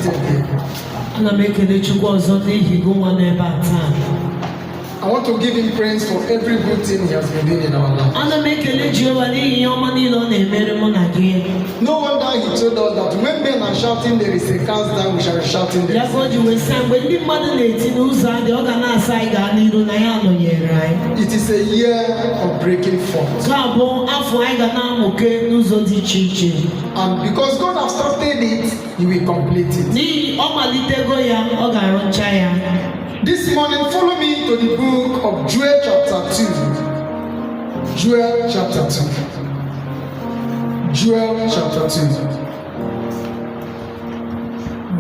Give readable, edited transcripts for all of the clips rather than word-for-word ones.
seated here. I want to give him praise for every good thing he has been doing in our life. No wonder he told us that when men are shouting, there is a cast down, we shall be shouting there. It is a year of breaking forth. And because God has started it, he will complete it. This morning, follow me to the book of Joel chapter 2. Joel chapter 2. Joel chapter 2.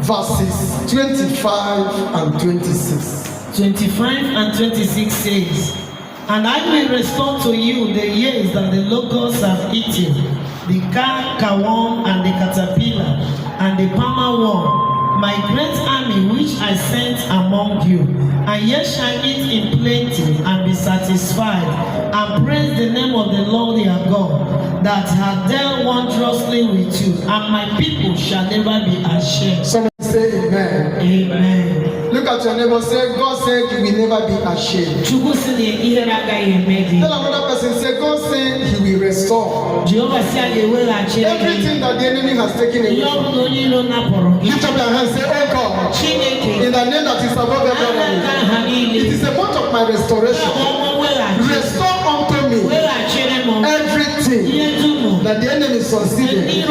Verses 25 and 26. 25 and 26 says, "And I will restore to you the years that the locusts have eaten, the cankerworm and the caterpillar and the palmer worm, my great army which I sent among you, and ye shall eat in plenty and be satisfied, and praise the name of the Lord your God, that hath dealt wondrously with you, and my people shall never be ashamed." Somebody say amen. Amen. Look at your neighbor, say, God said you will never be ashamed. Tell another person, say, God said he will restore everything that the enemy has taken away. Lift up your hands, say, oh God, in the name that is above every name, it is a month of my restoration. Restore unto me everything that the enemy succeeded in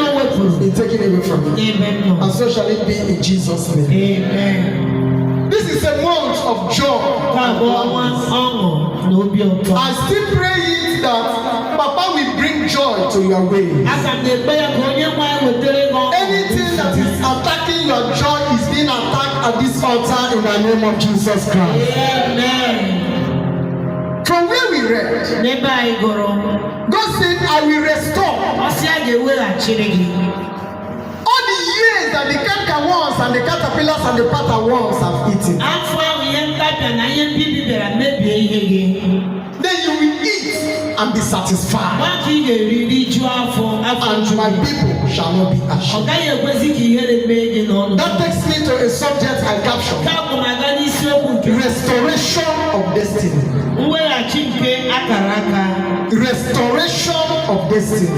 taking away from me. And so shall it be in Jesus' name. Amen. This is a month of joy. I still pray it that Papa will bring joy to your way. Anything that is attacking your joy is being attacked at this altar in the name of Jesus Christ. Amen. From where we read, God said, I will restore all the years that the cankerworms and the caterpillars and the palmerworms have eaten. Then you will eat and be satisfied, and my people shall not be ashamed. That takes me to a subject I captured: restoration of destiny. Restoration of destiny.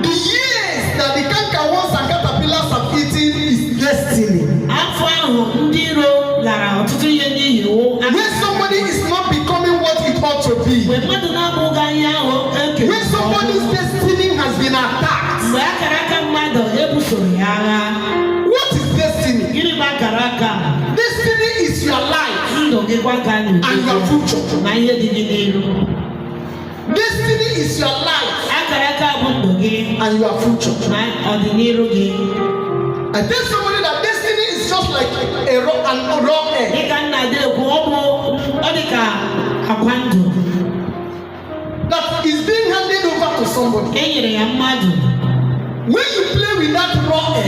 The years that the cankerworms and caterpillars have eaten is destiny. When somebody is not becoming what it ought to be, when somebody's destiny has been attacked, what is destiny? Destiny is your life and your future. Destiny is your life and your future. I tell somebody that destiny is just like a raw egg. That is being handed over to somebody. When you play with that raw egg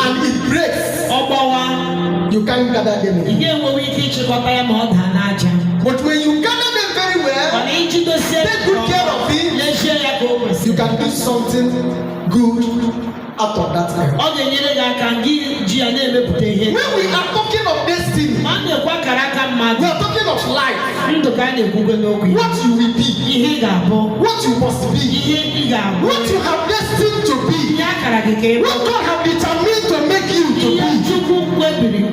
and it breaks, you can't gather them again. But when you gather them very well, take good care of it, you can do something good out of that egg. When we are talking of destiny, we are talking of life. What you will be, what you must be, what you have destined to be, what God has determined to make you to be.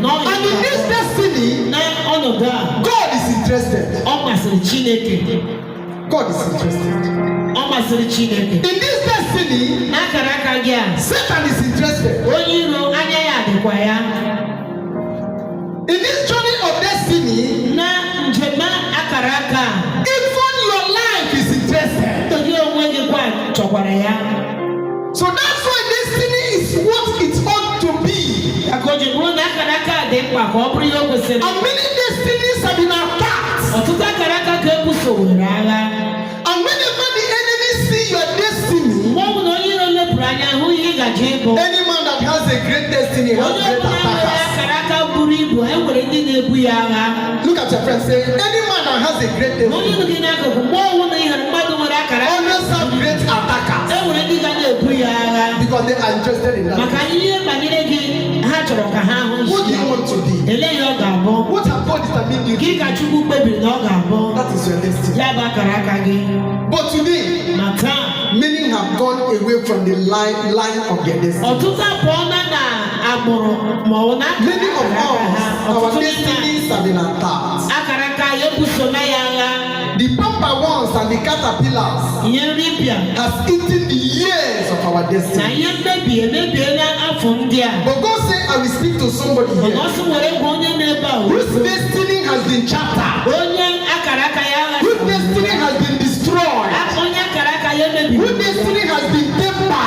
And in this destiny, God is interested. God is interested. In this destiny, Satan is interested. In this journey of destiny, even your life is interested. So that's why destiny is what it ought to be. And many destinies have been attacked. And whenever the enemy see your destiny, any man that has a great destiny has great attackers. Look at your friend, say, any man that has a great destiny always have great attackers. Because they are interested in that. What do you want to be? What have God determined you to be? That is your destiny. But today, many have gone away from the line of their destiny. Many of us, our destinies have been attacked. The pampa ones and the caterpillars has eaten the years of our destiny. But God said, I will speak to somebody here whose destiny has been shattered, whose destiny has been destroyed, whose destiny has been tempered,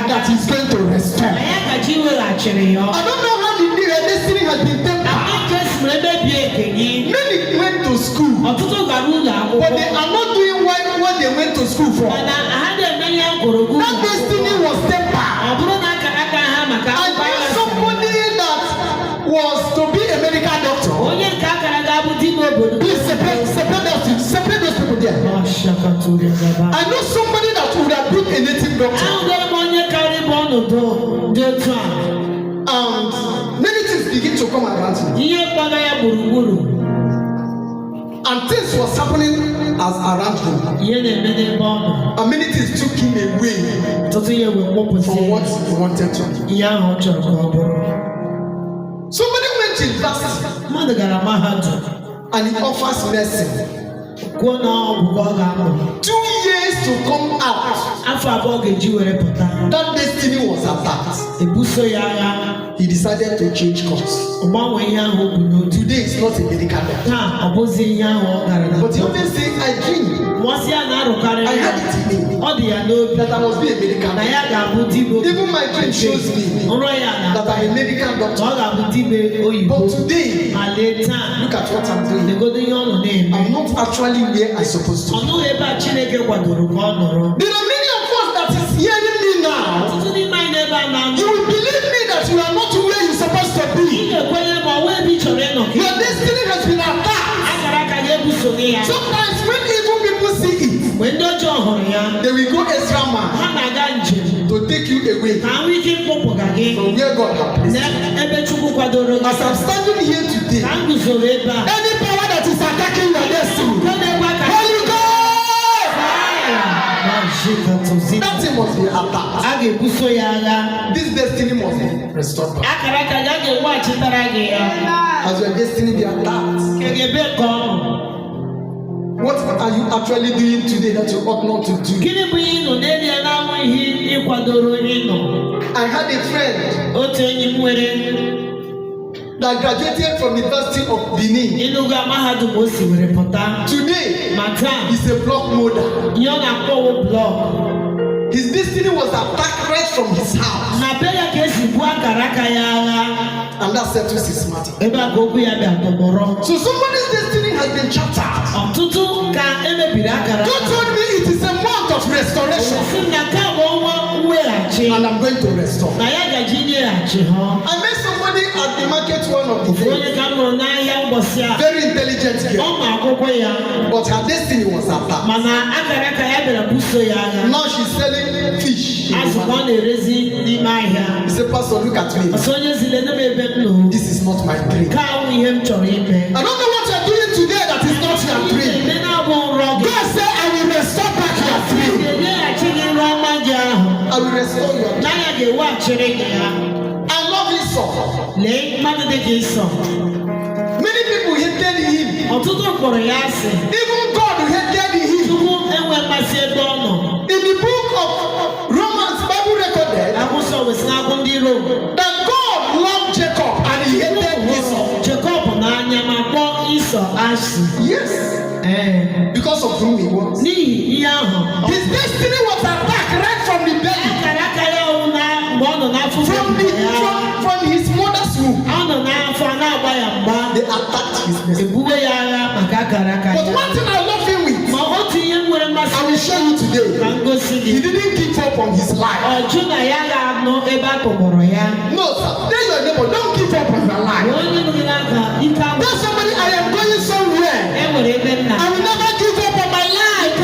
that is going to restore. I don't know how the destiny has been tempered. Many went to school, but they are not doing what they went to school for. That destiny was tempered. I knew somebody that was to be a medical doctor. Please separate those people there. I know somebody that would have been a native doctor. And many things begin to come around me. And things was happening as around him. And many things took him away from what he wanted to do. Somebody went to university and he offers medicine. 2 years to come out. That destiny was attacked. He decided to change course. Today is not a medical doctor. But he always say, I dream. I had it in me that I must be a medical doctor. Even my dream shows me that I'm a medical doctor. But today, look at what I'm doing. I'm not actually where I'm supposed to be. There are many of us that is hearing me now. You will believe me that you are not where you're supposed to be. Your destiny has been attacked. Sometimes when evil people see it, they will go extra mile to take you away from where God has placed you. As I'm standing here today, any power that is attacking your destiny, Holy God, that thing must be attacked. This destiny must be restored back. As your destiny be attacked, what are you actually doing today that you ought not to do? I had a friend that graduated from the University of Benin. Today, he's a block molder. His destiny was attacked right from his house. And that settles his matter. So somebody's destiny has been shattered. God told me it is a month of restoration. And I'm going to restore. I met somebody at the market one of the days. Very intelligent girl. But her destiny was attacked. Now she's selling fish. He said, Pastor, look at me. This is not my dream. I don't know what you're doing today that is not your dream. God said, I will restore back your dream. I will restore your dream. I love Esau. Many people hated him. Even God hated him. In the book of Romans, Bible recorded that God loved Jacob and he hated Esau. Yes. Because of whom he was. His destiny was attacked right from the belly. From his mother's womb. They attacked his destiny. But one thing I love him with, I will show you today. He didn't give up on his life. No, sir. Tell your neighbor, don't give up on your life. Tell somebody, I am going somewhere. I will never give up on my life.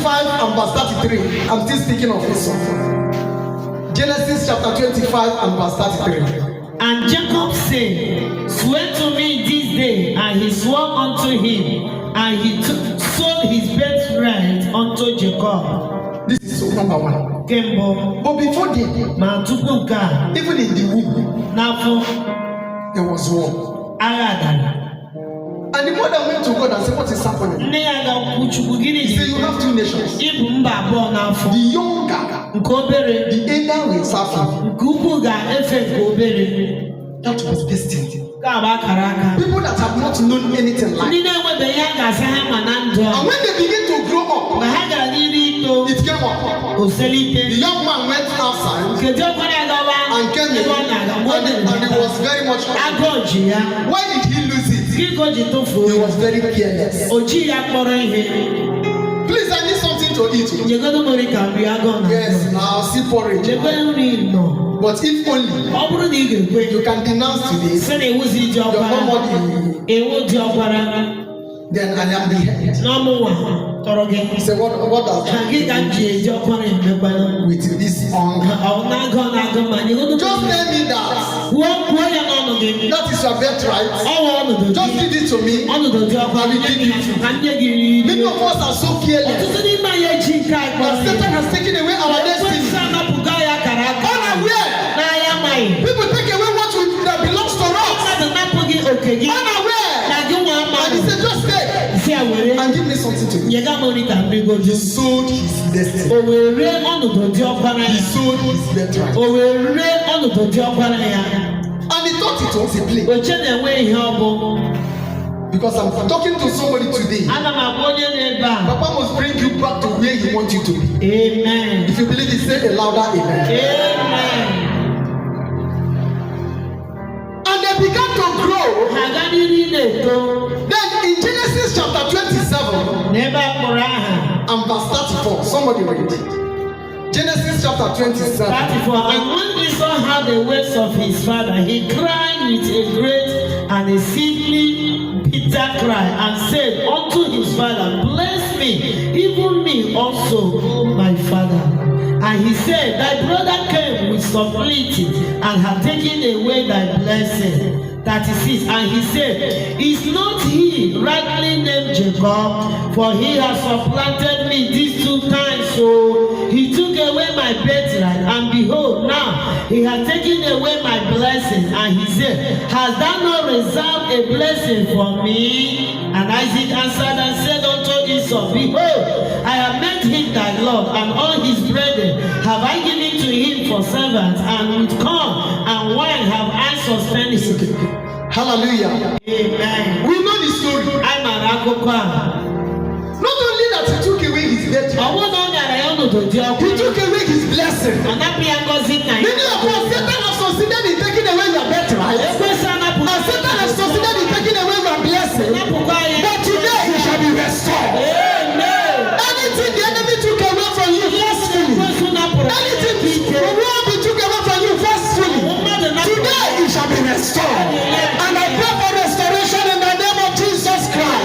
25 and verse 33. I'm still speaking of Esau. Genesis chapter 25 and verse 33. And Jacob said, swear to me this day, and he swore unto him, and he sold his birthright unto Jacob. This is so number one. Kembo. But before that, even in the womb, there was war. And the mother went to God and said, what is happening? He said, you have two nations. The younger, the elder will serve you. That was destined. People that have not known anything like and when they begin to grow up, it came up. The young man went outside and came in, and he was very much happy. Why did he lose it? He was very careless. Please, I need something to eat. Yes, I'll see porridge. But if only you can denounce today your mom, then I am the head. He said, what does that with this hunger? Just tell me that. That is your birthright. Just give it to me. I will give it to you. Many of us are so careless. But Satan has taken away our destiny. Unaware. People take away what that belongs to us. Unaware. And he said, just stay and give me something to eat. He sold his destiny. He sold his birthright. And he thought it was a play. Because I'm talking to somebody today. Papa must bring you back to where he wants you to be. Amen. If you believe it, say a louder amen. Amen. And they began to grow. Then in Genesis chapter 27 and verse 34, somebody read it. Genesis chapter 27. 34. And when Esau heard the words of his father, he cried with a great and a simply bitter cry, and said unto his father, bless me, even me also, O my father. And he said, thy brother came with subtlety and hath taken away thy blessing. 36. And he said, is not he rightly named Jacob? For he has supplanted me these 2 times. So he took away my birthright, and behold, now he has taken away my blessing. And he said, hast thou not reserved a blessing for me? And Isaac answered and said unto Esau, behold, I have made him thy Lord, and all his brethren have I given to him for servants, and with corn and wine have I sustained him. Hallelujah. Amen. We know the story. Not only that he took away his birthright, he took away his blessing. Many of us, Satan has succeeded in taking away your birthright. And Satan has succeeded in taking away your blessing. But today it shall be restored. Anything the enemy took away from you forcefully, anything the world took away from you forcefully, today it shall be restored. And I pray for restoration in the name of Jesus Christ.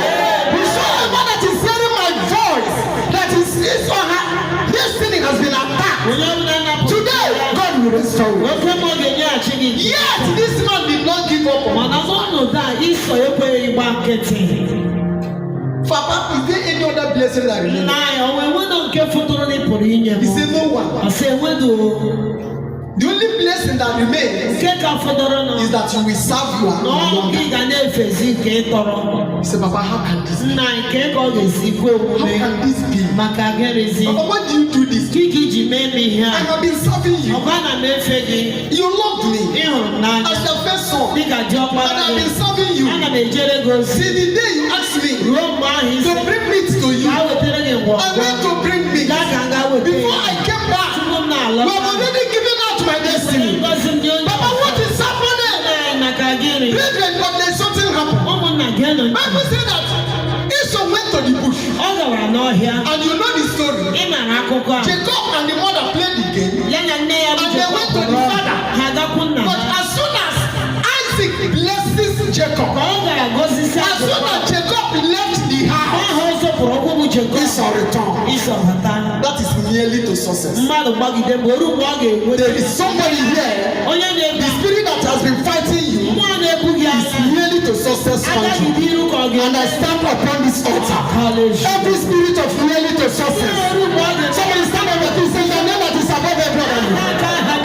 Whosoever that is hearing my voice, that is his or her destiny has been attacked, today God will restore it. Yet this man did not give up on Papa, is there any other blessing that remains? He said no one. The only blessing that remains is that you will serve you longer. He said, Papa, how can this be? How can this be? Papa, why do you do this? I have been serving you. You loved me as your first son. And I've been serving you. See, the day you asked me to bring meat to you, I went to bring meat. Before I came back, we have already given out my destiny. Papa, what is happening? Brethren, but there's something happened. Bible said that Esau went to the bush. And you know the story. Jacob and the mother played the game. And they went to the father. But as soon as Isaac blesses Jacob, as soon as Jacob left the house, Esau returned. That is nearly to success. There is somebody here. The spirit that has been fighting you is nearly to success country. And I stand upon this altar. Every spirit of nearly to success. Somebody stand up and say the name that is above every other name.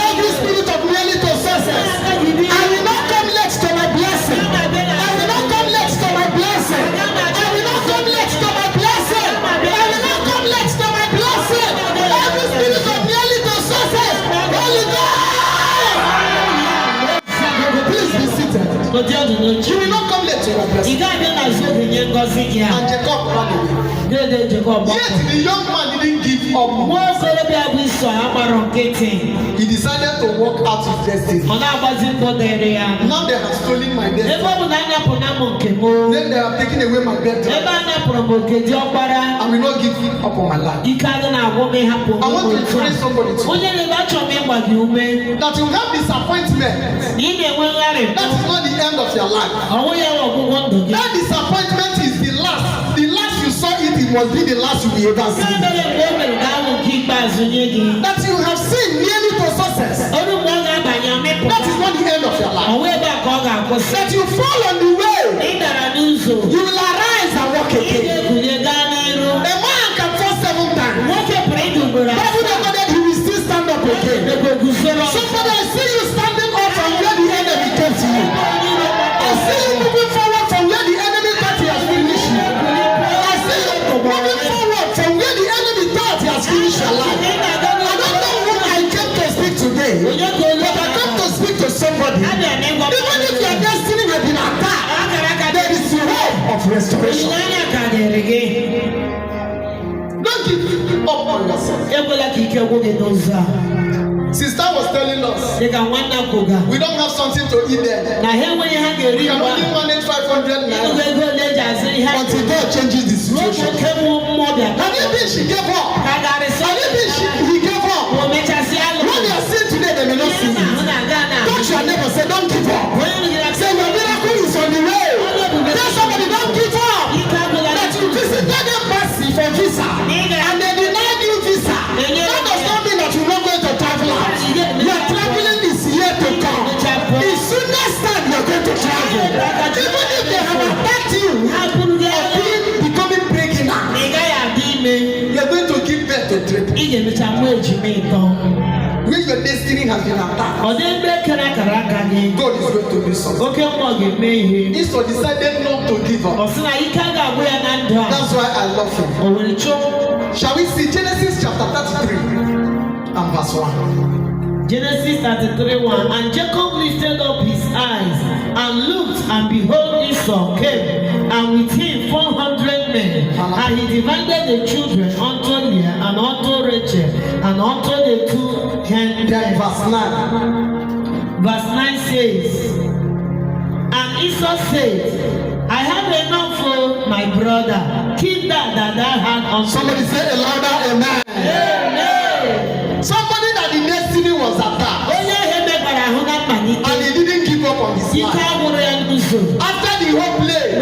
Every spirit of nearly to success. I will not come late to my blessing. I will not come late to my blessing. I will not come late to my blessing. I will not come late to my blessing. Every spirit of nearly to success. Holy God. Please be seated. You will not come late to your blessing. And Jacob ran away. Yet the young man didn't give up. He decided to walk out his destiny. Now they have stolen my destiny. Then they have taken away my birthright. I will not give up on my life. I want to encourage somebody that you have disappointment. That is not the end of your life. That disappointment is the last. The last you saw it must be the last you will ever see. That you have seen nearly to success. That is not the end of your life. That you fall on the way. You will arise and walk again. A man can fall 7 times. Bible recorded he will still stand up again. Somebody, I see you standing up from where the enemy came to you. I see you moving forward from where the enemy thought he has finished you. I see you moving forward from where the enemy thought he has finished your life. I don't know who I came to speak today, but I came to speak to somebody. Even if your destiny has been attacked, there is hope of restoration. Don't give up on yourself. Sister was telling us we don't have something to eat there. We can only manage 500 naira until God changes the situation. Have you been she gave up? Have you been he gave up? What they are saying today they may not see it. Touch your neighbor, say don't give up. Say your miracle is on the way. Tell somebody don't give up. That you visited embassy for visa and they denied you visa. That does not mean that you're not going to travel out. Your traveling is here to come. The soonest time you're going to travel. Even if they have attacked you of becoming pregnant, you're going to give birth to triple. When your destiny has been attacked, God is going to do something. Esau decided not to give up. That's why I love him. Shall we see Genesis chapter 33 and verse 1? Genesis 33:1. And Jacob lifted up his eyes and looked, and behold, Esau came, and with him 400 men. And he divided the children unto Leah and unto Rachel and unto the 2 hen. Verse 9. Verse 9 says, and Esau said, I have enough for my brother. Keep that thou had on. Somebody say a louder amen. Amen. Somebody that the destiny was attacked. And he didn't give up on his life. After the whole play,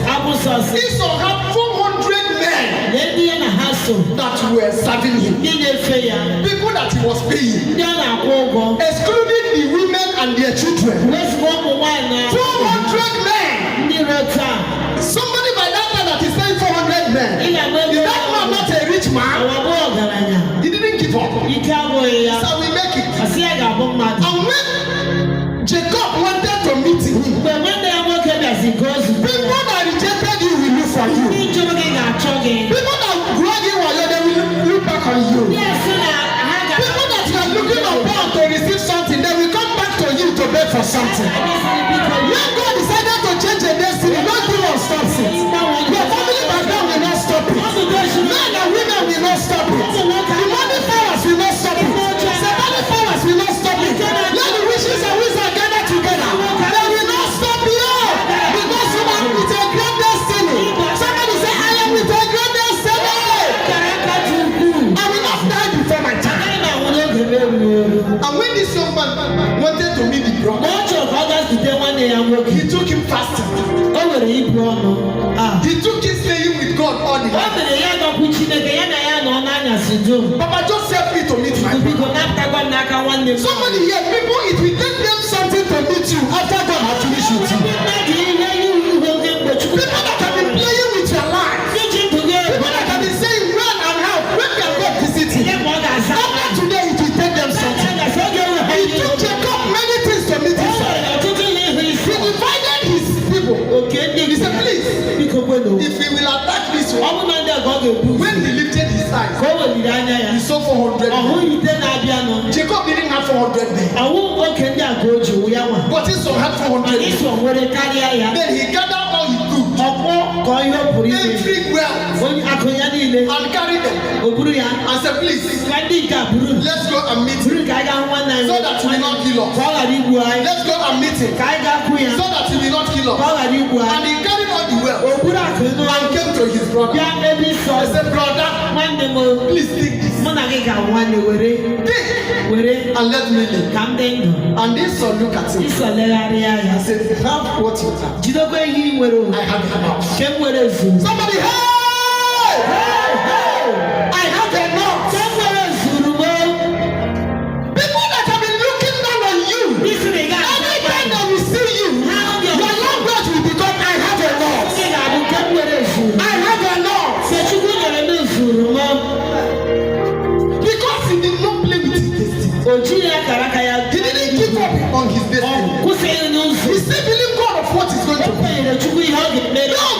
Bible says Esau had 400 men that were serving him. People that he was paying, excluding the women and their children. 400 men. Somebody by that time that is saying 400 men. Is that man not a rich man? He didn't give up. So we make it. And when Jacob wanted to meet him, people that rejected you will look for you. People that drag you while they will look back on you. People that you are looking upon to receive something, they will come back to you to beg for something. When God decided to change your destiny, nothing will stop it. Your family background will not stop it. Men and women will not stop it. The money powers will not stop it. Satanic powers will not stop it. Let the witches and wizards gather together. They will not stop you. Because you are with a great destiny. Somebody say, I am with a great destiny. I will not die before my time. And when this young man wanted to meet the brother, the night. Papa, just help me to meet my brother. Somebody here, people, it will take them something to meet you after God has finished with you. People that have been playing with your life. People that have been saying when and how, when can God visit you? After today, it will take them something. It took Jacob many things to meet his son. He divided his people. He said, please, if he will attack this one, when he lifted his eyes, he saw 400 men. Jacob didn't have 400 men. But his son had 400 men. Then he gathered all he could. Every wealth. And carried them. And said, please, let's go and meet him. So that he will not kill us. Let's go and meet him. So that he will not kill us. And he carried all the wealth. And came to his brother. I said, brother, please take this. Take and let me live. And this son look at him. I said, have what you have. I have enough. Somebody, hey! I have enough. People that have been looking down on you, every time they will see you, your language will become, I have enough. I have enough. Because he did not play with his destiny. He didn't give up on his destiny. He still believed God of what is going to be. No,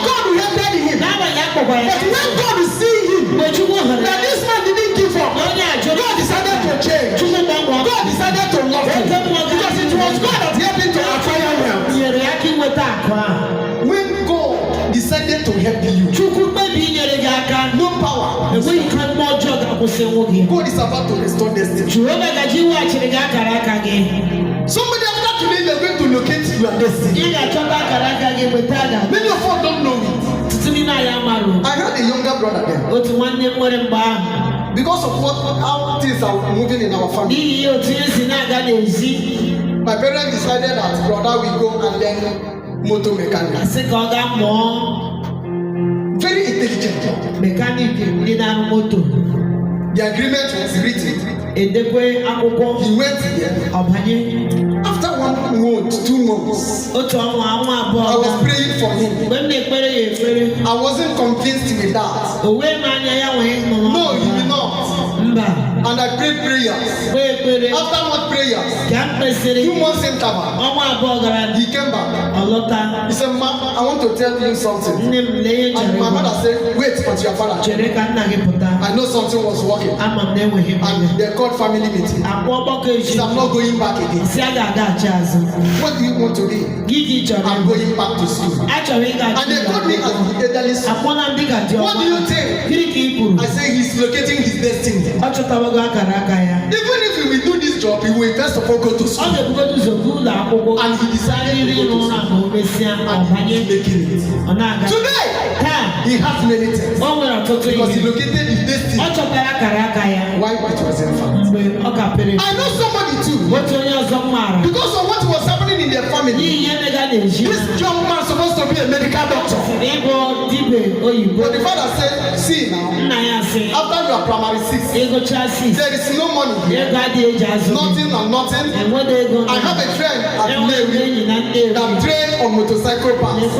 God will help him. But when God will see him, that this man didn't give up, God decided to change. God decided to love him. Because it was God that helped him to acquire wealth. When God decided to help you, no power. God is about to restore destiny. Somebody after today, they're going to locate your destiny. Many of us don't know it. I had a younger brother there. Because of how things are moving in our family. My parents decided that brother will go and learn motor mechanic. Very intelligent. The agreement was written. He went there. After 1 month, 2 months, I was praying for him. I wasn't convinced with that. No, he will not. And I prayed prayers. After what prayers? 2 months interval. He came back. He said, "Ma, I want to tell you something." And my mother said, "Wait until your father." I know something was working. And they called family meeting. He said, "I'm not going back again." What do you want to be? I'm going back to school. And they told me as the elderly son, what do you think? I say he's locating his destiny. Even if he will do this job, he will first of all go to school. And he decided to go to school. And he's making it. Today, he has many things. Because he located his destiny. Why it wasn't found? I know somebody too. Because of what was happening in their family. This young man is supposed to be a medical doctor. But the father said, see now, after you are primary 6, there is no money here. Nothing and nothing. I have a friend at Navy that trained on motorcycle parts.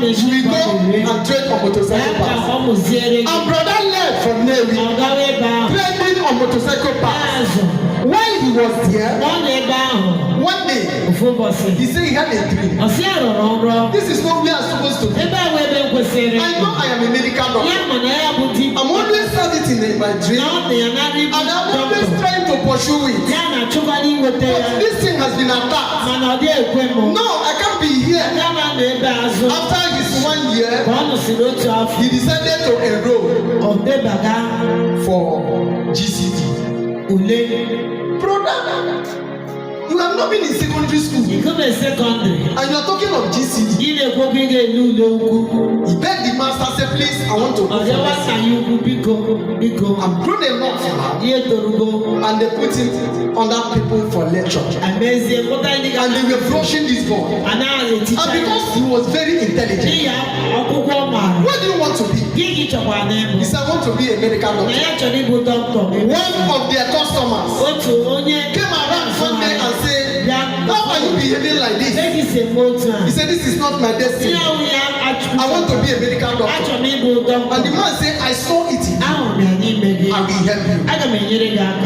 We go and train on motorcycle parts. And brother left from Navy training on motorcycle parts. While he was there, one day, he said he had a dream. This is not where I'm supposed to be. I know I am a medical doctor. I'm always having it in my dream. And I'm always trying to pursue it. But this thing has been attacked. No, I can't be here. After his 1 year, he decided to enroll for GCD. Brother, you have not been in secondary school. And you are talking of GCD. He begged the master, say, please, I want to go for this. I've grown a lot now. And they put it under people for lecture. And they were brushing this boy. And because he was very intelligent, what do you want to be? He said, I want to be a medical doctor. One of their customers came around one day and said, how are you behaving like this? He said, this is not my destiny. I want to be a medical doctor. And the man said, I saw it in you. I will help you.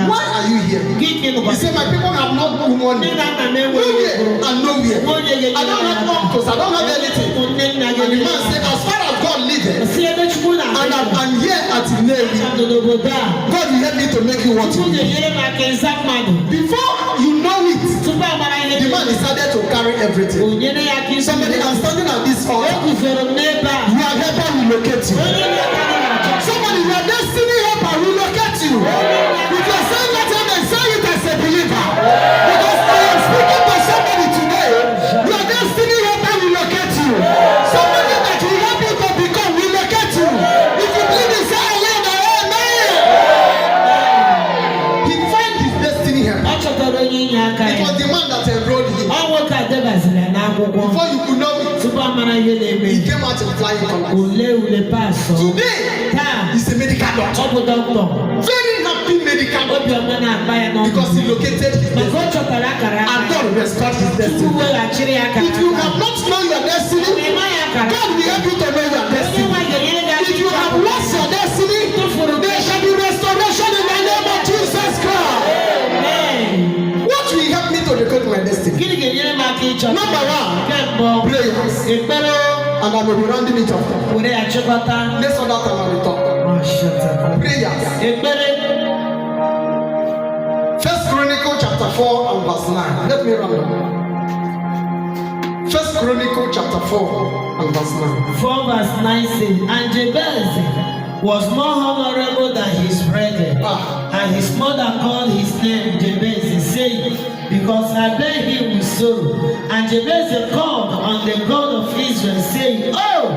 Why are you here? He said, my people have not put money. Nowhere and nowhere. I don't have uncles. I don't have anything. And the man said, as far as God lives, and I'm here at Navy, God will help me to make you what you need. Before you know it, the man decided to carry everything. Somebody, I'm standing at this altar. You are helper relocate you. Somebody, your destiny helper relocate you. If you're saying that, then say it as a believer. Because I am speaking to somebody today. Your destiny helper relocate you. Somebody that will help you to become relocate you. If you believe in say amen. He found his destiny helper. It was the man that enrolled him. Before you could know it, he came out in flying colors. Today, he's a medical doctor. Very happy medical doctor. Because he located his destiny. And God restored his destiny. If you have not known your destiny, God will help you to know your destiny. If you have lost your destiny, there shall be restoration in the name of Jesus Christ. What will help me to decode my destiny? Number one, prayers. And I will be rounding it up. Next other time I will talk. Prayers. First Chronicle chapter 4 and verse 9. Let me round up. First Chronicle chapter 4 and verse 9. 4 verse 9 says, and Jabez was more honorable than his brethren. And his mother called his name Jabez, saying, because I bear him with sorrow. And Jabez called on the God of Israel, saying, oh,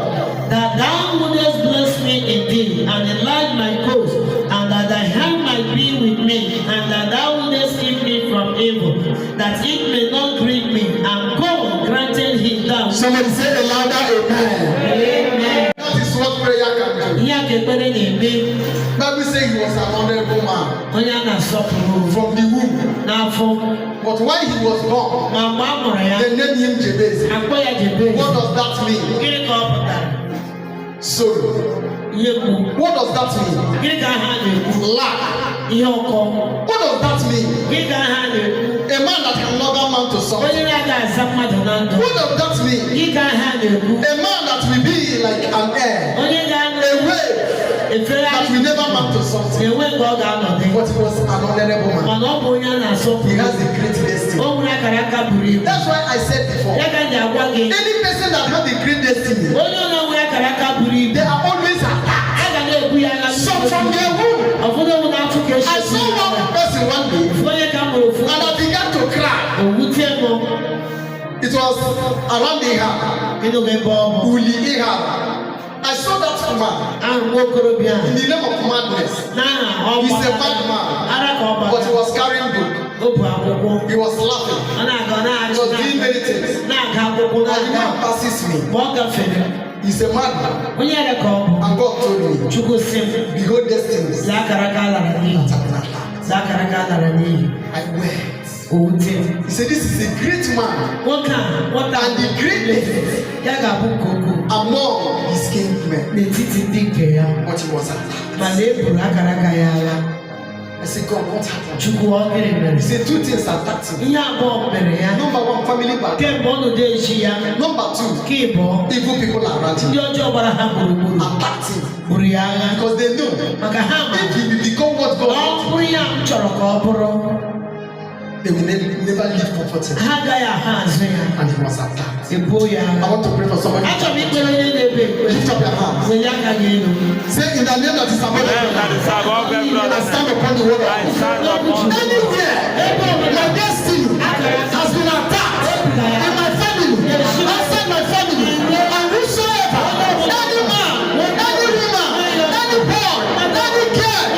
that thou wouldest bless me indeed, and enlarge my coast, and that thy hand might be with me, and that thou wouldest keep me from evil, that it may not grieve me. And God granted him that. Somebody say a louder amen. Amen. That is what prayer can do. Bible says he was an honorable man from the womb. But when he was born, they named him Jabez. What does that mean? Sorrow. What does that mean? Lack. What does that mean? A man that can love a man to something. What does that mean? A man that will be like an air. A wave that will never amount to something. But he was an honorable man. He has a great destiny. That's why I said before, any person that has a great destiny, they are always attacked. So from their womb, I saw one person one day, and I began to cry. It was around Ahab, Uli Ahab. I saw that man in the name of madness. He's a bad man, but he was carrying book. He was laughing. He was doing many things. Now the man passes me. He's a madman. And God told me, behold destinies. I went. He said, this is a great man. And the greatness among his kinsmen. But he was attacked. I said, God, what happened? He said, two things attacked him. Number one, family battle. Number two, evil people around him attacked him. Because they know if he will become what God wants, they will never live comfortably. And he was attacked. I want to pray for somebody. Lift up your hands. Say in the name that is above everything. I stand upon the word of God. Anywhere my destiny has been attacked in my family, outside my family, and whosoever, any man, any woman, any boy, any girl,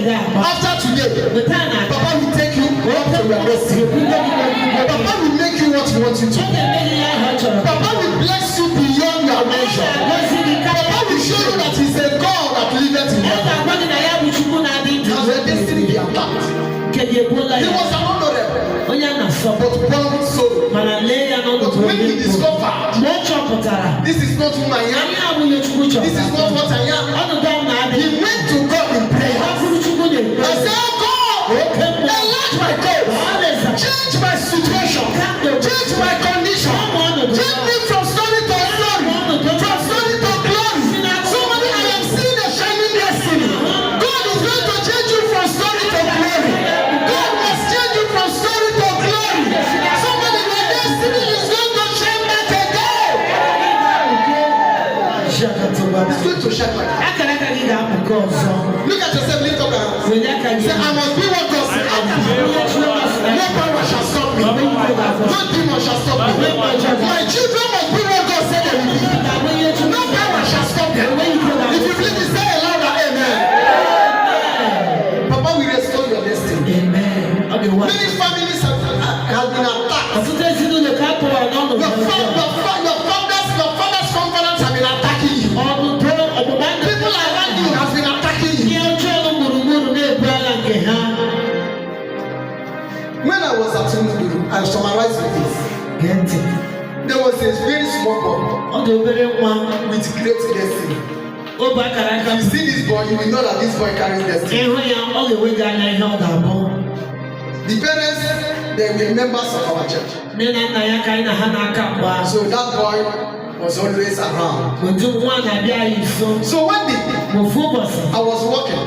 After today, Papa will take you up to your destiny. Papa will make you what you want you to. Papa will bless you beyond your measure. Papa will show you that He's a God that liveth in heaven. And your destiny be attacked. He was an honorable, but born with sorrow. But when he discovered, this is not who I am, this is not what I am, he went to God in prayer. I said, oh God, enlarge my cause, change my situation, change my condition, change me from story to glory, from story to glory. Somebody, I am seeing a shining destiny. God is going to change you from story to glory. God must change you from story to glory. Somebody, your destiny is going to shine back again. It's going to shine back. Look at yourself, lift up your hands. Say, I must be what God said I am. No power shall stop me. No demon shall stop me. My children must be what God said they will be. No power shall stop them. If you believe it, say a louder amen. Papa will restore your destiny. Amen. Many families have been attacked. Your father's confidence have been attacking you. People around you have been attacking you. When I was at Muguru, I summarized with this. There was a very small boy with great destiny. If you see this boy, you will know that this boy carries destiny. The parents, they were members of our church. So that boy was always around. So one day, I was walking.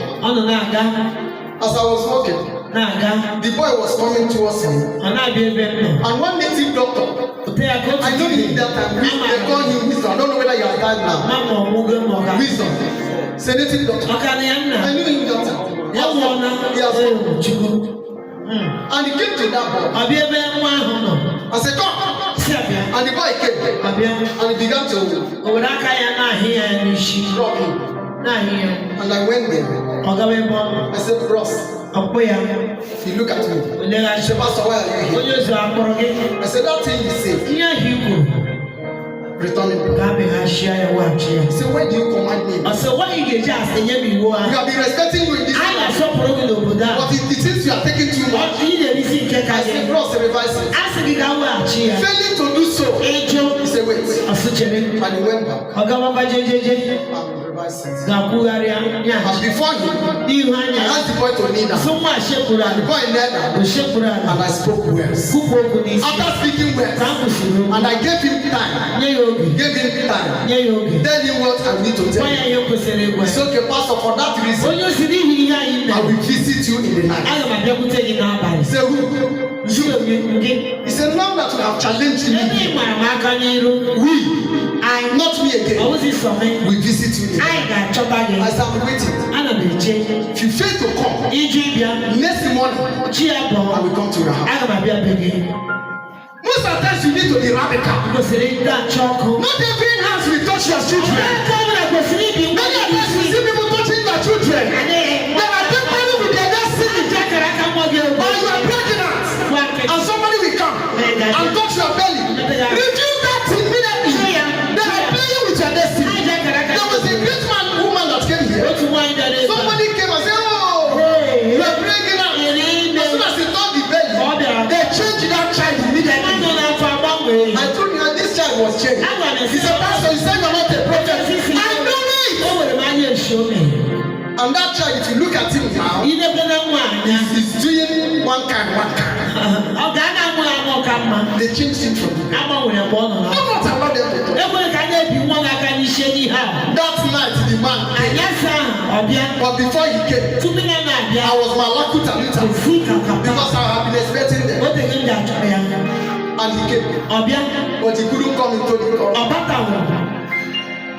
As I was walking, the boy was coming towards me. And one native doctor, I know him that time, they call him Wisdom. I don't know whether you have died now. Wisdom. Say native doctor. I knew him that time. He has gone. And he came to that boy. I said, come. And the boy came. And he began to rock him. And I went there. I said, Ross. He looked at me. He said, Pastor, why are you here? I said, that thing you say. Return it. He said, why do you command me? I said, why you just we have been respecting you in this life. But it seems you are taking too much. I said, Ross, revise it. Failing to do so. He said, wait. And he went back. And revised it. And before him, I asked the boy to kneel down. And the boy knelt down. And I spoke words. After speaking words, and I gave him time. Tell him what I need to tell you. It's okay, Pastor, for that reason, I will visit you in the night. Say who? You. He said, now that you have challenged me, not me again, we visit you in the night. As I'm waiting, if you fail to come, next morning, I will come to your house. Most of the times you need to be radical. Not every house will touch your children. Many times you see people touching their children. There are people with their destiny. Or you are pregnant, and somebody will come and touch your belly. Refuse that immediately. They are playing with your destiny. There was a great woman that came here. Somebody came and said, oh, you are pregnant. As soon as he touched the belly, they changed that child immediately. I told you this child was changed. He said, Pastor, you said you're not a prophet. I know it. And that child, if you look at him now, he's doing one kind. They changed him from him. I'm not allowed them to talk. That night, the man came. But before he came, I was Malakuta because I have been expecting them. And he came. But he couldn't come into the corridor.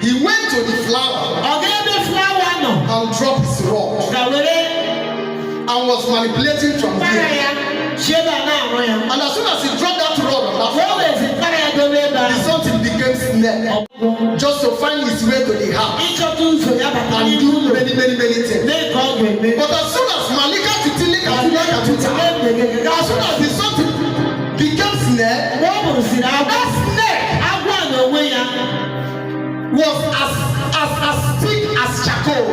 He went to the flower and dropped his rod and was manipulating from there. And as soon as he dropped that rod on that flower, the something became snake. just to find his way to the house and do many things. But as soon as Malika Titili as soon as the son became snake, that snake was as thick as charcoal.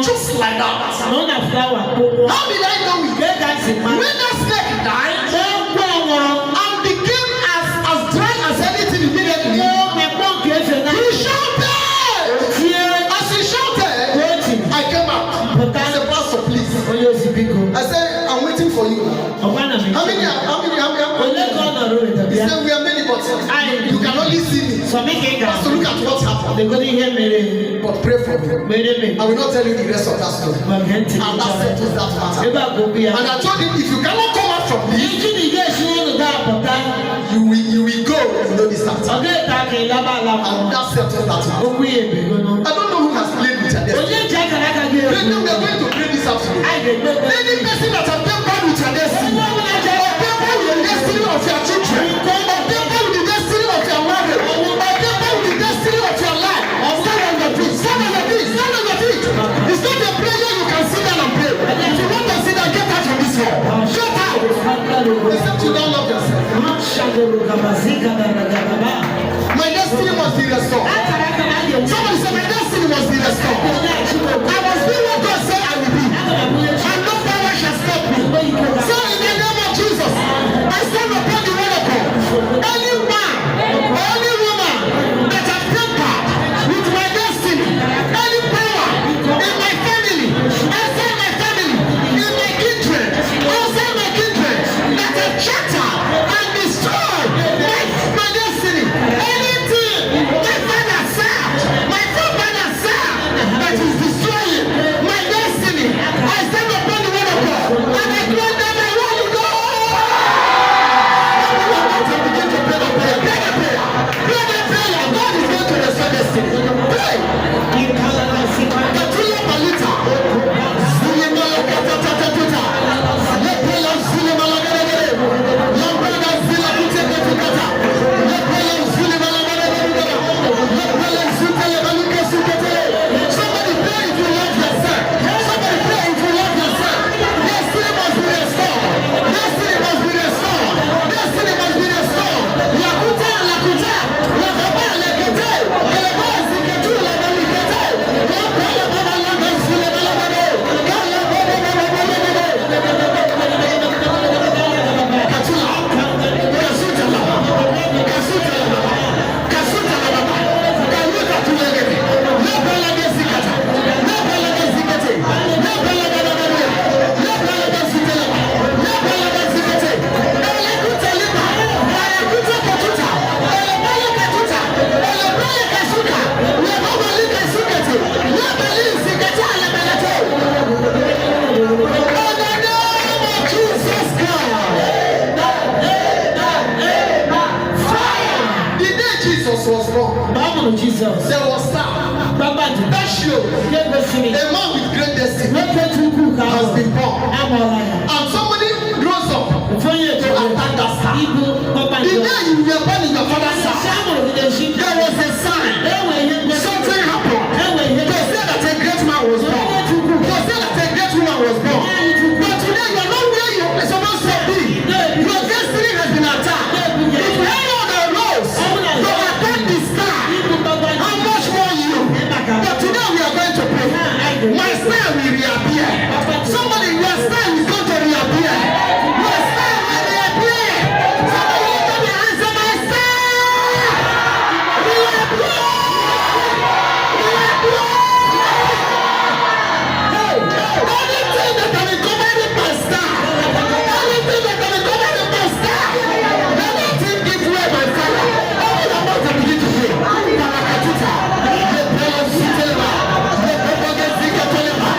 Just like that. How did I know it? When that snake died and became as dry as anything immediately, he shouted. As he shouted, I came out. I said, Pastor, please. I said, I'm waiting for you. How many? He said, we are many, but you can only see me. Pastor, look at what's happened. But pray for me. I will not tell you the rest of that story. And that settles that matter. And I told him, if you cannot come out from this, you will go and know this matter. And that settles that matter. I don't know who has played with your destiny. We are going to pray this afternoon. Any person that has been bad with your destiny, or bad with the destiny of your children, or bad with the destiny of your marriage, or bad with the destiny of your life, stand on your feet. Stand on your feet. Stand on your feet. It's not a prayer you can sit down and pray. If you want to sit down, get out from this hall. Get out. Except you don't love yourself. My destiny must be restored. Somebody say my destiny must be restored. I must be what God said I will be. And no power shall stop me. So in the name of Jesus, I stand upon the word of God. Any man or any woman that has tampered with my destiny, any power in my family, outside my family, in my kindred, outside my kindred, that has shattered and destroyed my destiny, anything my father said, my forefather said, that is destroying my destiny, I stand upon the word of God and I declare that I want to go. Begin to pray the prayer. Pray the prayer. Pray the prayer. God is going to restore destiny. Pray. Katuya Palita. Zulima Katatatata. Lepela Zulima Lagadagade. Lambrada Zila Kuteke Tukata. Lepela Zulima Lagadagade. Lepela Zutele Baluka Sukete. Somebody pray if you love yourself. Somebody pray if you love yourself. Destiny must be restored. Destiny must be restored. Destiny must be restored. Lakuta, Lakuta. Lakaba, Lakete. Eleba, Ziketu, Labalikete. Lakala, Baba, Laka, Zule, Balabade. Kala, Baba, Katula. Kasuta, Laba. Kasuta, Laba. Kasuta, Laba. Kaluka, Tulegede. Labala, Gezikata. Labala, Gezikete. Labala, Gadagade. Labala, Gezikete. Labala, Gezikete. Elekuta, Liba. Elekuta, Katuta. Elebala, Katuta. Elebala, Kasuka. Lebabali, Kasukete. Lebali, Zikata, Lebalate. In the name of Jesus Christ. Fire. The day Jesus was born, there was sound. That showed a man with great destiny has been born. And somebody rose up to attack that star. The day you were born in your father's house, there was a sign. Something happened. They said that a great man was born. They said that a great woman was born. But today you are not where you are supposed to be. Your destiny has been attacked. If anyone that rose to attack the star, how much more you? But today we are going to pray. My star will reappear. Somebody, your star is going to reappear. Your star will reappear. Somebody lift up your hands and my star reappear. Reappear. Anything that can be covered in my star. Anything that can be covered in my star. Anything give way, my father. Open your mouth and begin to pray. Parakatuta. The prayer of Sitela. The prophet Zikatelema.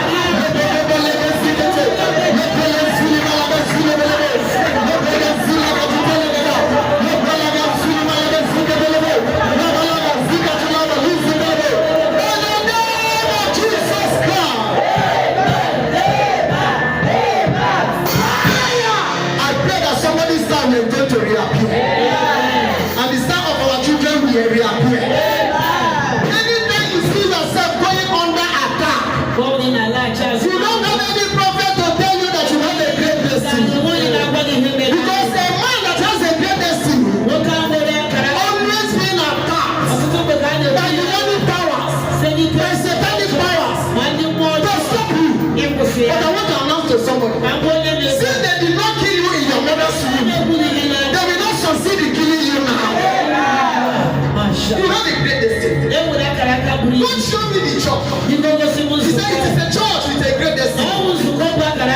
great destiny. God showed me the church. He said it is a church with a great destiny.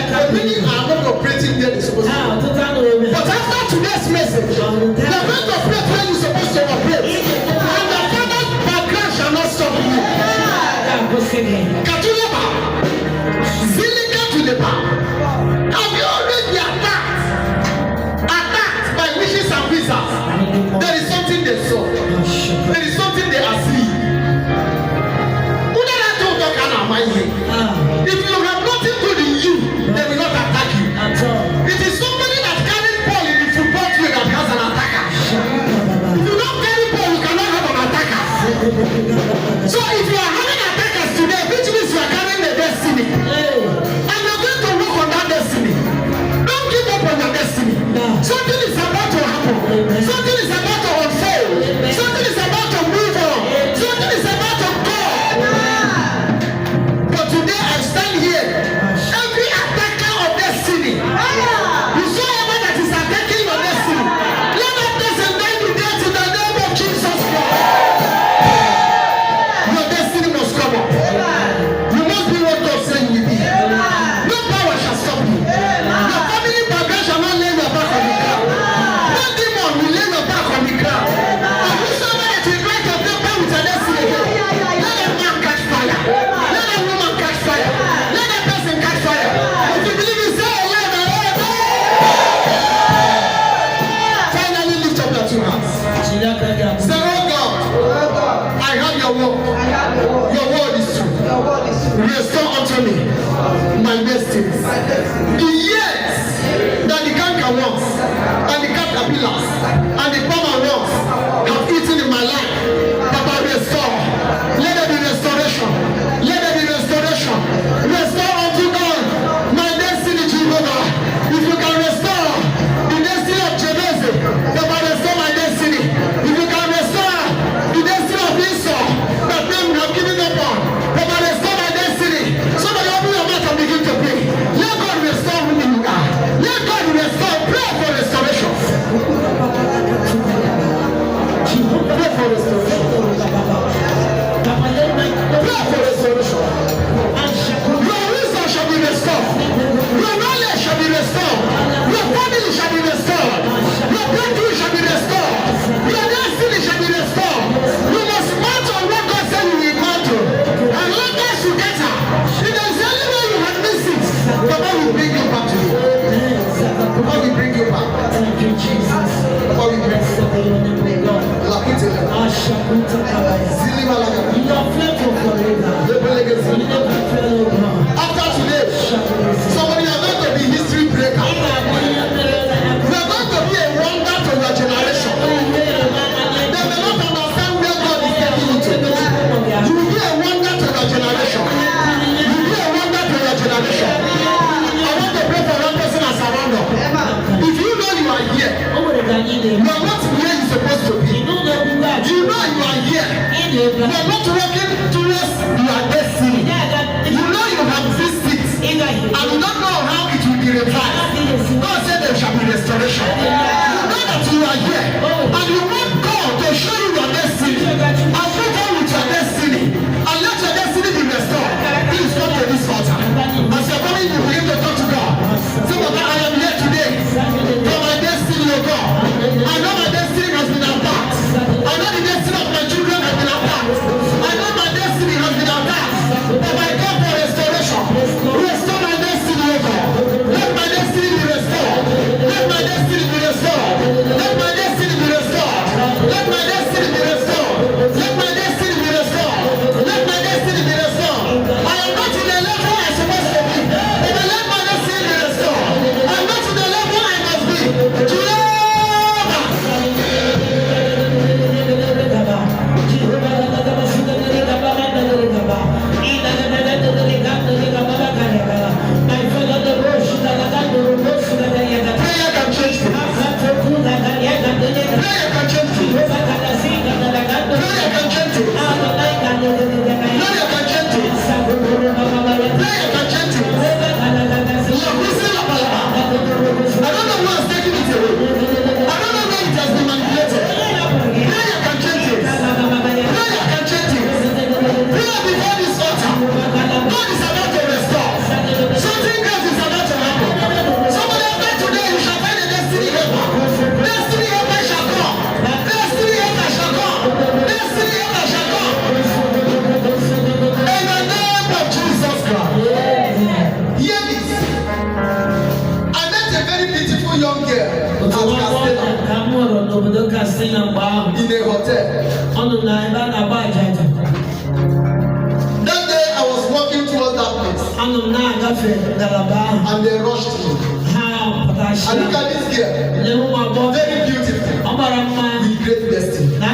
The meaning are not operating there. Supposed to. But after today's message, they are going to operate where you're supposed to operate. And the father's background shall not stop you. Katuleba, Zilika Tuleba. Have you already been attacked by witches and wizards? There is something they saw. There is something they are seeing. If you have nothing good in you, they will not attack you. It is somebody that carried Paul in the football field that has an attacker. If you don't carry Paul, you cannot have an attacker. So if you are having attackers today, which means you are carrying a destiny. And you're going to work on that destiny. Don't give up on your destiny. Something is about to happen. Something is about to unfold. Something is about to move on. Something is about to go. But today I stand here. Every attacker of destiny. Whosoever that is attacking your destiny, let that person die to death in the name of Jesus Christ. Your destiny must come up. You must be what God said you will be. No power shall stop you. Your family background shall not lay your back on the ground. No demon will lay your back on the ground. And whosoever that will try to temper with your destiny, let that man catch fire. Let that woman catch fire. Let that person catch fire. If you believe it, say amen. Finally lift up your two hands. Say, oh God, I have your word. Your word is true. Restore unto me my destinies. The years that the cankerworms and the caterpillars and the palmer worms have eaten in my life, Papa, restore. Let there be restoration. Let there be restoration. Restore unto God my destiny, Jehovah. If you can restore the destiny of Jabez, Papa, restore my destiny. If you can restore the destiny of Esau that men have given up on, Papa, restore my destiny. Somebody open your mouth and begin to pray. Let God restore who you are. Let God restore. Pray for restoration. Pray for restoration. Pray for restoration. Your wisdom shall be restored. Your knowledge shall be restored. Your family shall be restored. Your breakthrough shall be restored. Your destiny shall be restored. You must mount on what God said you will mount on. And let us together. If there is any way you have missed it, Papa will bring you back to you. Papa will bring you back. Thank you, Jesus. Papa will bring you back. You are faithful forever. You never fail, O God. After today, somebody are going to be history breaker. You are going to be a wonder to your generation. They may not understand where God is taking you to. You will be a wonder to your generation. You will be a wonder to your generation. I want to pray for one person as a wonder. If you know you are here, you are not where you're supposed to be. You know you are here. You are not working towards your destiny. You know you have visited and you don't know how it will be revived. God said there shall be restoration. You know that you are here and you want God to show you your destiny and move on with your destiny and let your destiny be restored. Please come to this altar. As you're coming, you begin to talk to God. Say, Papa, I am here today for my destiny, O God. I know my destiny has been attacked. I know the destiny of my children has been attacked. I know my destiny has been attacked. That day I was walking towards that place. And they rushed me. And look at this girl. Very beautiful. With great destiny. And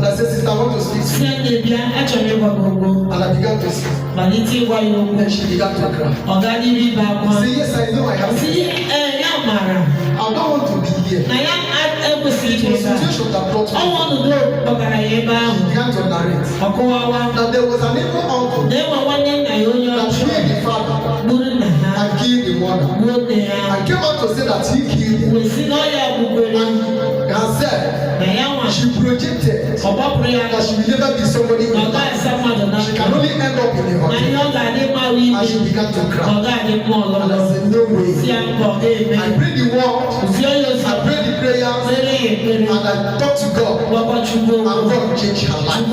I said, sister, I want to speak to you. And I began to speak. And she began to cry. Say, yes, I know I have to. I don't want to be here. It was a situation that brought me. She began to narrate that there was an evil uncle that killed the father and killed the mother. And came out to say that he killed him. And said she projected that she will never be somebody in life. She can only end up in the hospital. And she began to cry. And I said, no way. I pray the word, I pray the prayers, and I talk to God. And God changed her life.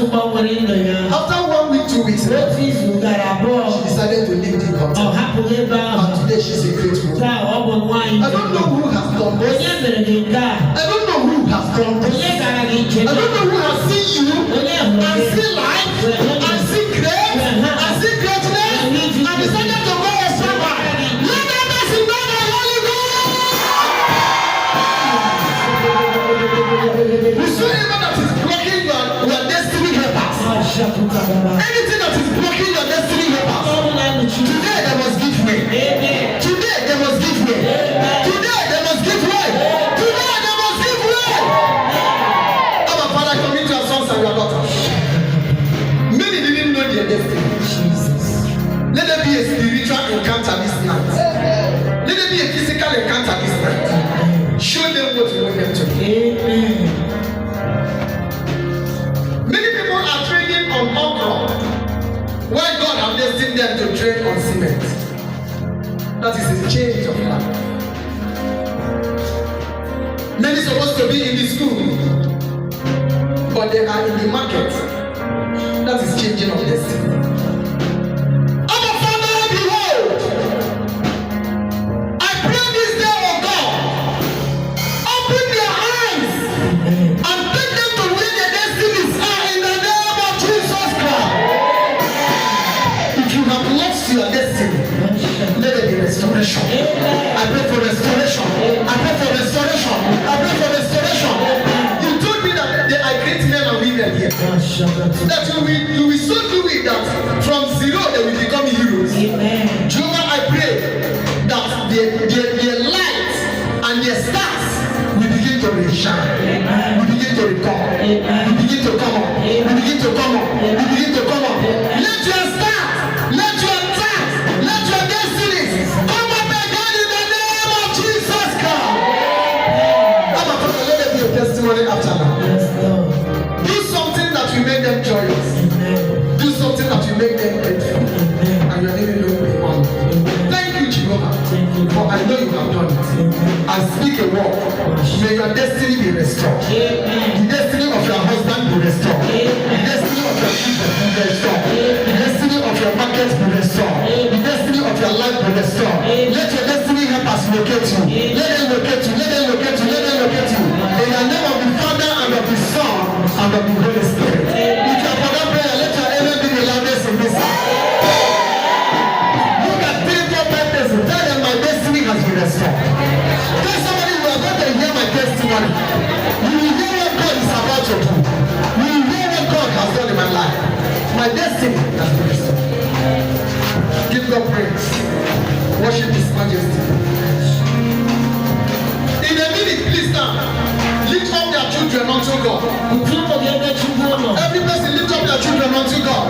After 1 week, 2 weeks, she decided to leave the country. And today she's a great woman. I don't know who has done this. I don't know who has done this. I don't know who has seen you and see life and see grace and see greatness and decided to go a server. Let them us in the Holy Ghost. Whosoever that is blocking your destiny helpers, anything that is blocking your destiny helpers, today they must give way. Today they must give way. Today they must give way. Today they must give way. Our Father, commit your sons and your daughters. Many didn't know their destiny. Let there be a spiritual encounter this night. Let there be a physical encounter this night. Show them what you want them to do. Many people are trading on okra, while God has destined them to trade on cement. That is a change of life. Many supposed to be in the school, but they are in the market. That is changing of destiny. Our Father, behold, I pray this day, oh God, open their eyes and take them to where their destinies are in the name of Jesus Christ. If you have lost your destiny, let there be restoration. I pray for restoration. I pray for restoration. I pray for restoration. You told me that there are great men and women here. That you will so do it that from zero they will become heroes. Jehovah, I pray that their light and their stars will begin to shine. We begin to recall. We begin to come up. We begin to come up. We begin to come up. Let your stars, let your stars, let your destinies come up again in the name of Jesus Christ. Let there be a testimony after now. Do something that will make them joyous. Do something that will make them grateful. And your name will be honored. Thank you, Jehovah, for I know you have done it. I speak a word. May your destiny be restored. The destiny of your husband be restored. The destiny of your children be restored. The destiny of your market be restored. The destiny of your life be restored. Let your destiny help us locate you. Let them locate you. Let them locate you. Let them locate you. In the name of the Father and of the Son and of the Holy Spirit. If you are for that prayer, let your amen be the loudest in this house. Look at 3, 4, 5 persons. Tell them my destiny has been restored. Tell somebody you are going to hear my testimony. You will hear what God is about to do. You will hear what God has done in my life. My destiny has been restored. Give God praise. Worship His Majesty. In a minute, please stand. Lift up their children unto God. Every person lift up their children unto God.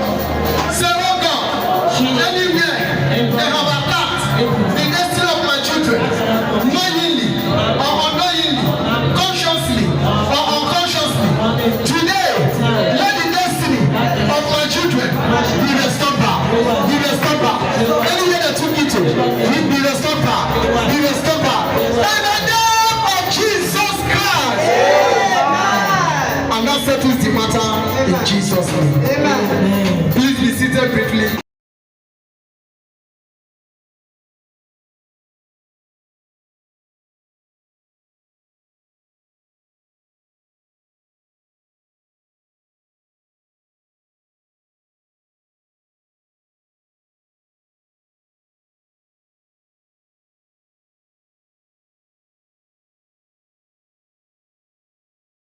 Say, oh God, anywhere they have attacked the destiny of my children, knowingly or unknowingly, consciously or unconsciously, today, let the destiny of my children be restored back. Be restored back. Anywhere they took it to, be restored back. Be restored back. In the name of Jesus Christ. And that settles the matter in Jesus' name. Amen. Please be seated briefly.